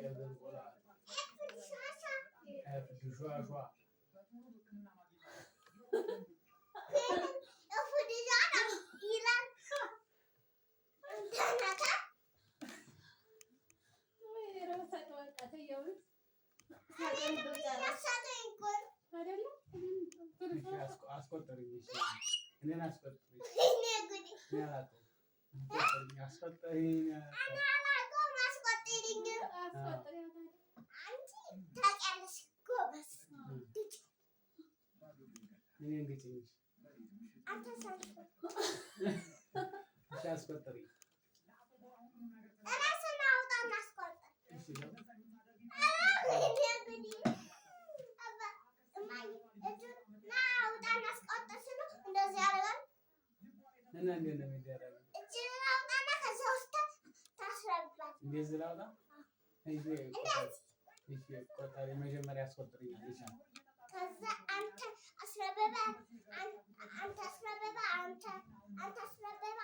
እንቁላል ኤፍ ድሿሿ አስቆጥሪኝ እኔን አስቆጥሪኝ እኔን ግጭኝ አስቆጥሪኝ እና እንዴት ነው የሚደረገው? እንደዚህ ላውጣ? እሺ ቆጣሪ መጀመሪያ አስቆጥሪኛለሽ። ከዛ አንተ አስረበባ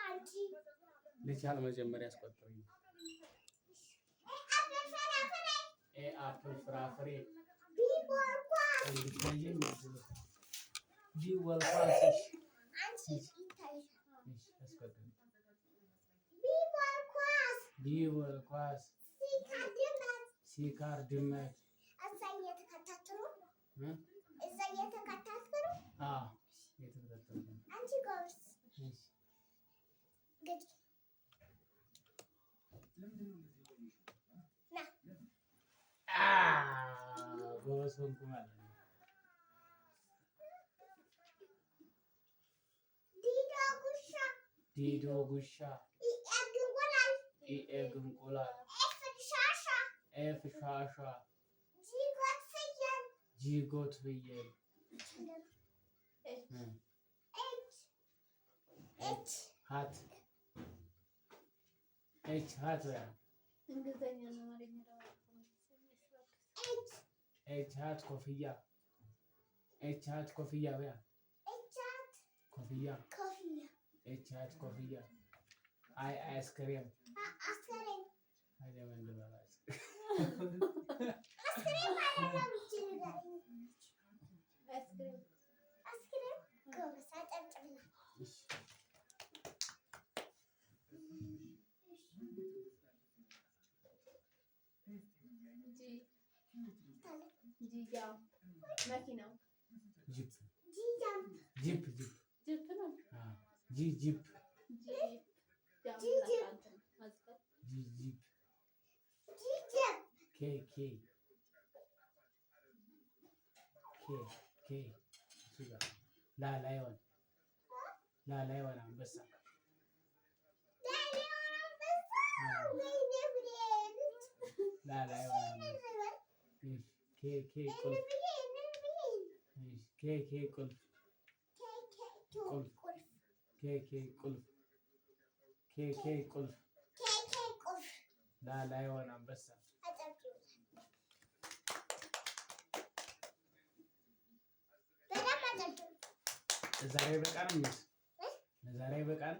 አንቺ ልቻል መጀመሪያ አስቆጥሪኝ። ኤ አፕል ፍራፍሬ ቢ ወልኳስ ቢወልኳስ ሲካር ድመት እዛ እየተከታተሉ አንቺ ጎበዝ ጎበዝ ሆንኩ ማለት ነው። ዲዶ ጉሻ ኢኤግ እንቁላል ኤፍ ሻሻ ጂጎት ፍየል ሀት ኤች ሀት ኤች ሀት ኮፍያ ኤች ሀት ኮፍያ በያ ኮፍያ ኤች ሀት ኮፍያ አይ አይስክሬም መኪናው ጂፕ ላላይሆን አንበሳ ቁልፍ ላላይሆን አንበሳ ዛሬ በቃን